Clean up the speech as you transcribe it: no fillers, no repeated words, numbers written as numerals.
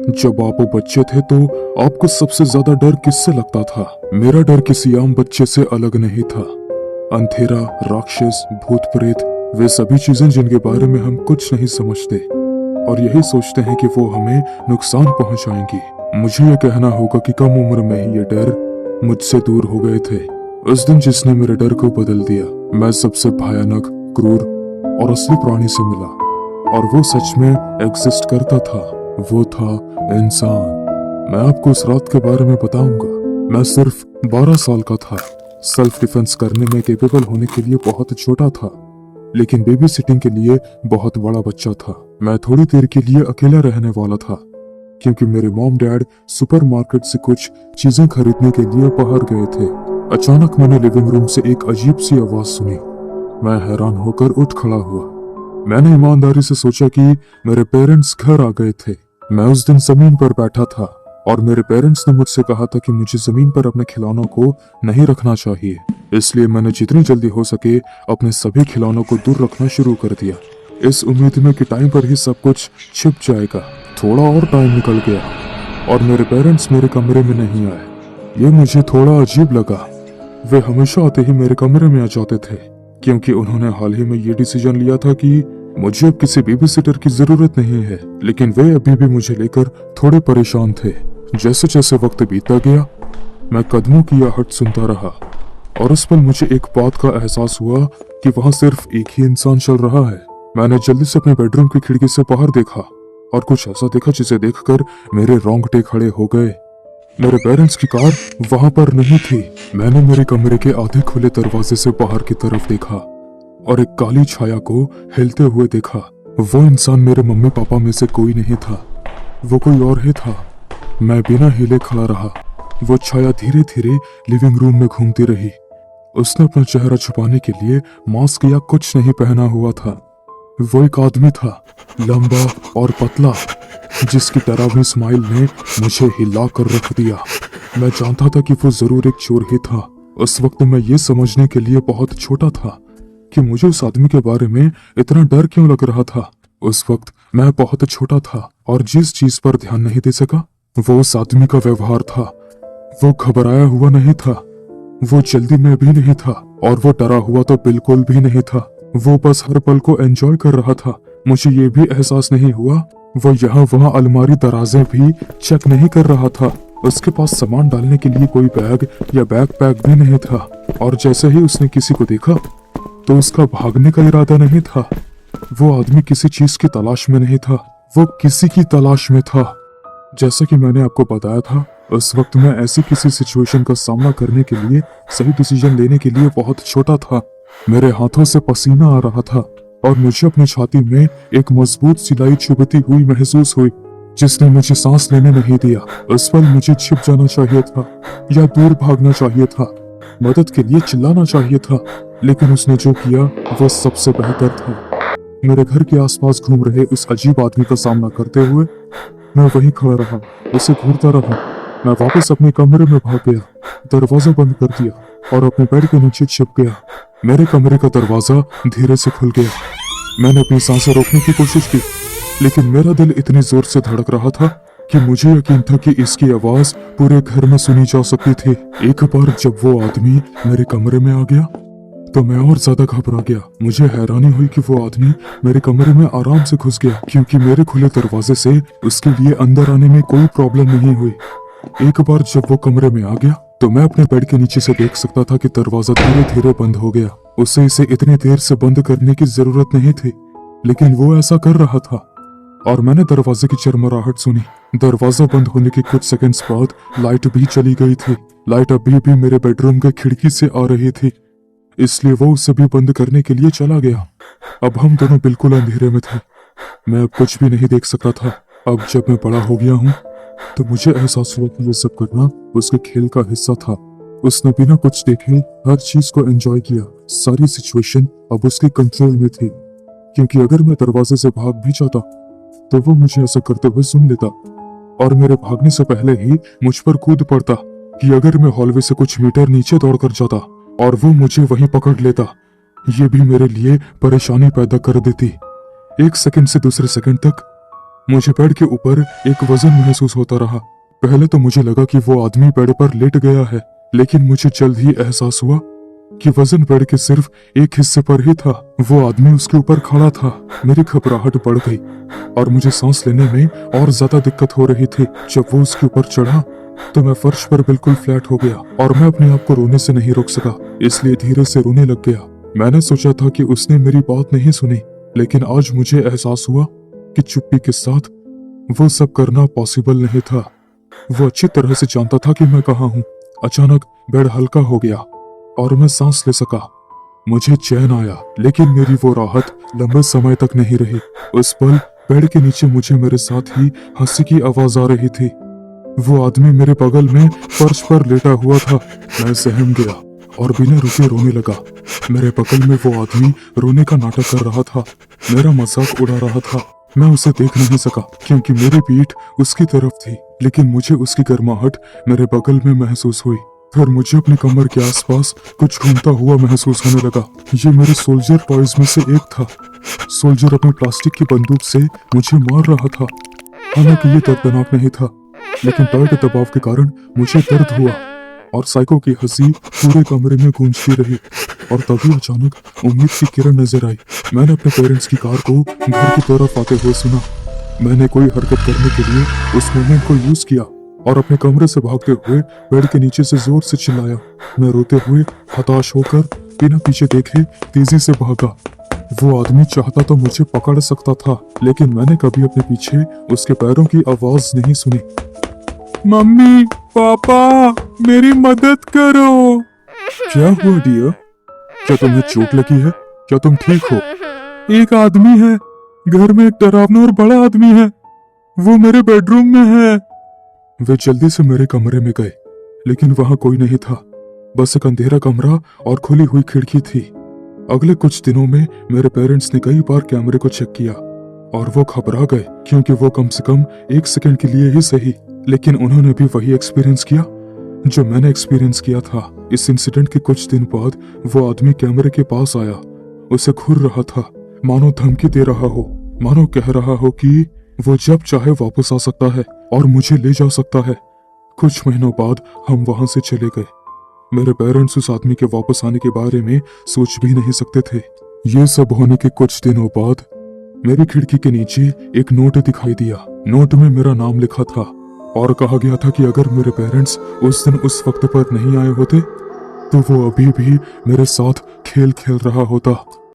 जब आप बच्चे थे तो आपको सबसे ज्यादा डर किससे लगता था? मेरा डर किसी आम बच्चे से अलग नहीं था। अंधेरा, राक्षस, भूत प्रेत, वे सभी चीजें जिनके बारे में हम कुछ नहीं समझते और यही सोचते हैं कि वो हमें नुकसान पहुंचाएंगी। मुझे ये कहना होगा कि कम उम्र में ही ये डर मुझसे दूर हो गए थे। उस दिन जिसने मेरे डर को बदल दिया, मैं सबसे भयानक, क्रूर और असली प्राणी से मिला और वो सच में एग्जिस्ट करता था। वो था इंसान। मैं आपको उस रात के बारे में बताऊंगा। मैं सिर्फ 12 साल का था। सेल्फ डिफेंस करने में केपेबल होने के लिए बहुत छोटा था, लेकिन बेबी सिटिंग के लिए बहुत बड़ा बच्चा था। मैं थोड़ी देर के लिए अकेला रहने वाला था क्योंकि मेरे मॉम डैड सुपरमार्केट से कुछ चीजें खरीदने के लिए बाहर गए थे। अचानक मैंने लिविंग रूम से एक अजीब सी आवाज सुनी। मैं हैरान होकर उठ खड़ा हुआ। मैंने ईमानदारी से सोचा कि मेरे पेरेंट्स घर आ गए थे। मैं उस दिन जमीन पर बैठा था और मेरे पेरेंट्स ने मुझसे कहा था कि मुझे जमीन पर अपने खिलौनों को नहीं रखना चाहिए। इसलिए मैंने जितनी जल्दी हो सके अपने सभी खिलौनों को दूर रखना शुरू कर दिया, इस उम्मीद में कि टाइम पर ही सब कुछ छिप जाएगा। थोड़ा और टाइम निकल गया और मेरे पेरेंट्स मेरे कमरे में नहीं आए। ये मुझे थोड़ा अजीब लगा। वे हमेशा आते ही मेरे कमरे में आ जाते थे क्योंकि उन्होंने हाल ही में ये डिसीजन लिया था कि मुझे अब किसी बेबी सिटर की जरूरत नहीं है। लेकिन वे अभी भी मुझे लेकर थोड़े परेशान थे। जैसे जैसे वक्त बीतता गया, मैं कदमों की आहट सुनता रहा और उस पल मुझे एक बात का एहसास हुआ कि वहां सिर्फ एक ही इंसान चल रहा है। मैंने जल्दी से अपने बेडरूम की खिड़की से बाहर देखा और कुछ ऐसा देखा जिसे देखकर मेरे रोंगटे खड़े हो गए। मेरे पेरेंट्स की कार वहां पर नहीं थी। मैंने मेरे कमरे के आधे खुले दरवाजे से बाहर की तरफ देखा और एक काली छाया को हिलते हुए देखा। वो इंसान मेरे मम्मी पापा में से कोई नहीं था, वो कोई और ही था। मैं बिना हिले खड़ा रहा। वो छाया धीरे धीरे लिविंग रूम में घूमती रही। उसने अपना चेहरा छुपाने के लिए मास्क या कुछ नहीं पहना हुआ था। वो एक आदमी था, लंबा और पतला, जिसकी डरावनी स्माइल ने मुझे हिला कर रख दिया। मैं जानता था कि वो जरूर एक चोर ही था। उस वक्त मैं ये समझने के लिए बहुत छोटा था कि मुझे उस आदमी के बारे में इतना डर क्यों लग रहा था। उस वक्त मैं बहुत छोटा था और जिस चीज पर ध्यान नहीं दे सका वो उस आदमी का व्यवहार था। वो घबराया हुआ नहीं था, वो जल्दी में भी नहीं था और वो डरा हुआ तो बिल्कुल भी नहीं था। वो बस हर पल को एंजॉय कर रहा था। मुझे ये भी एहसास नहीं हुआ वो यहाँ वहाँ अलमारी दराजें भी चेक नहीं कर रहा था। उसके पास सामान डालने के लिए कोई बैग या बैकपैक भी नहीं था और जैसे ही उसने किसी को देखा तो उसका भागने का इरादा नहीं था। वो आदमी किसी चीज की तलाश में नहीं था, वो किसी की तलाश में था। जैसा कि मैंने आपको बताया था, उस वक्त मैं ऐसी किसी सिचुएशन का सामना करने के लिए, सही डिसीजन लेने के लिए बहुत छोटा था। मेरे हाथों से पसीना आ रहा था और मुझे अपनी छाती में एक मजबूत सिलाई चुभती हुई महसूस हुई जिसने मुझे सांस लेने नहीं दिया। उस पल मुझे छिप जाना चाहिए था या दूर भागना चाहिए था, मदद के लिए चिल्लाना चाहिए था, लेकिन उसने जो किया वो सबसे बेहतर था। मेरे घर के आसपास घूम रहे उस अजीब आदमी का सामना करते हुए मैं वहीं खड़ा रहा, उसे घूरता रहा। मैं वापस अपने कमरे में भाग गया, दरवाजा बंद कर दिया और अपने बेड के नीचे छिप गया। मेरे कमरे का दरवाजा धीरे से खुल गया। मैंने अपनी सांसें रोकने की कोशिश की, लेकिन मेरा दिल इतनी जोर से धड़क रहा था कि मुझे यकीन था कि इसकी आवाज पूरे घर में सुनी जा सकती थी। एक बार जब वो आदमी मेरे कमरे में आ गया तो मैं और ज्यादा घबरा गया। मुझे हैरानी हुई कि वो आदमी मेरे कमरे में आराम से घुस गया क्योंकि मेरे खुले दरवाजे से उसके लिए अंदर आने में कोई प्रॉब्लम नहीं हुई। एक बार जब वो कमरे में आ गया तो मैं अपने बेड के नीचे से देख सकता था कि दरवाजा धीरे धीरे बंद हो गया। उसे इसे इतनी देर से बंद करने की जरूरत नहीं थी, लेकिन वो ऐसा कर रहा था और मैंने दरवाजे की चरमराहट सुनी। दरवाजा बंद होने के कुछ सेकंड्स बाद लाइट भी चली गई थी। लाइट अभी भी मेरे बेडरूम के खिड़की से आ रही थी, इसलिए वो उसे भी बंद करने के लिए चला गया। अब हम दोनों बिल्कुल अंधेरे में थे। मैं अब कुछ भी नहीं देख सकता था। अब जब मैं बड़ा हो गया हूँ तो मुझे एहसास हुआ कि ये सब करना उसके खेल का हिस्सा था। उसने बिना कुछ देखे हर चीज को एंजॉय किया। सारी सिचुएशन अब उसके कंट्रोल में थी, क्योंकि अगर मैं दरवाजे से भाग भी जाता तो वो मुझे ऐसा करते हुए सुन लेता और मेरे भागने से पहले ही मुझ पर कूद पड़ता कि अगर मैं हॉलवे से कुछ मीटर नीचे दौड़कर जाता और वो मुझे वहीं पकड़ लेता, ये भी मेरे लिए परेशानी पैदा कर देती। एक सेकंड से दूसरे सेकंड तक मुझे बेड के ऊपर एक वजन महसूस होता रहा। पहले तो मुझे लगा कि वो आदमी बेड पर लेट गया है, लेकिन मुझे जल्द ही एहसास हुआ कि वजन बेड के सिर्फ एक हिस्से पर ही था। वो आदमी उसके ऊपर खड़ा था। मेरी घबराहट बढ़ गई और मुझे सांस लेने में और ज्यादा दिक्कत हो रही थी। जब वो उसके ऊपर चढ़ा तो मैं फर्श पर बिल्कुल फ्लैट हो गया और मैं अपने आप को रोने से नहीं रोक सका, इसलिए धीरे से रोने लग गया। मैंने सोचा था कि उसने मेरी बात नहीं सुनी, लेकिन आज मुझे एहसास हुआ कि चुप्पी के साथ वो सब करना पॉसिबल नहीं था। वो अच्छी तरह से जानता था कि मैं कहाँ हूँ। अचानक बेड हल्का हो गया और मैं सांस ले सका। मुझे चैन आया, लेकिन मेरी वो राहत लंबे समय तक नहीं रही। उस पल बेड के नीचे मुझे मेरे साथ ही हंसी की आवाज आ रही थी। वो आदमी मेरे बगल में फर्श पर लेटा हुआ था। मैं सहम गया और बिना रुके रोने लगा। मेरे बगल में वो आदमी रोने का नाटक कर रहा था, मेरा मजाक उड़ा रहा था। मैं उसे देख नहीं सका क्योंकि मेरी पीठ उसकी तरफ थी, लेकिन मुझे उसकी गर्माहट मेरे बगल में महसूस हुई। फिर मुझे अपनी कमर के आसपास कुछ घूमता हुआ महसूस होने लगा। ये मेरे सोल्जर टॉयज में से एक था। सोल्जर अपनी प्लास्टिक की बंदूक से मुझे मार रहा था। हालांकि ये दर्दनाक नहीं था, लेकिन टॉय के दबाव के कारण मुझे दर्द हुआ और साइको की हंसी पूरे कमरे में गूंजती रही। और तभी अचानक उम्मीद की किरण नजर आई। मैंने अपने पेरेंट्स की कार को घर की तरफ आते हुए सुना। मैंने कोई हरकत करने के लिए उस मोमेंट को यूज किया और अपने कमरे से भागते हुए बेड के नीचे से जोर से चिल्लाया। मैं रोते हुए हताश होकर बिना पीछे देखे तेजी से भागा। वो आदमी चाहता तो मुझे पकड़ सकता था, लेकिन मैंने कभी अपने पीछे उसके पैरों की आवाज नहीं सुनी। मम्मी, पापा, मेरी मदद करो। क्या हुआ डियर? क्या तुम्हें चोट लगी है? क्या तुम ठीक हो? एक आदमी है घर में, एक डरावना और बड़ा आदमी है। वो मेरे बेडरूम में है। वे जल्दी से मेरे कमरे में गए, लेकिन वहां कोई नहीं था। बस एक अंधेरा कमरा और खुली हुई खिड़की थी। अगले कुछ दिनों में मेरे पेरेंट्स ने कई बार कैमरे को चेक किया और वो घबरा गए, क्योंकि वो कम से कम 1 सेकंड के लिए ही सही, लेकिन उन्होंने भी वही एक्सपीरियंस किया जो मैंने एक्सपीरियंस किया था। इस इंसिडेंट के कुछ दिन बाद वो आदमी कैमरे के पास आया। उसे घूर रहा था, मानो धमकी दे रहा हो, मानो कह रहा हो कि वो जब चाहे वापस आ सकता है और मुझे ले जा सकता है। कुछ महीनों बाद हम वहां से चले गए। मेरे पेरेंट्स उस आदमी के वापस आने के बारे में सोच भी नहीं सकते थे। ये सब होने के कुछ दिनों बाद मेरी खिड़की के नीचे एक नोट दिखाई दिया। नोट में मेरा नाम लिखा था और कहा गया था कि अगर मेरे पेरेंट्स उस दिन उस वक्त पर नहीं आए होते तो वो अभी भी मेरे साथ खेल खेल रहा होता।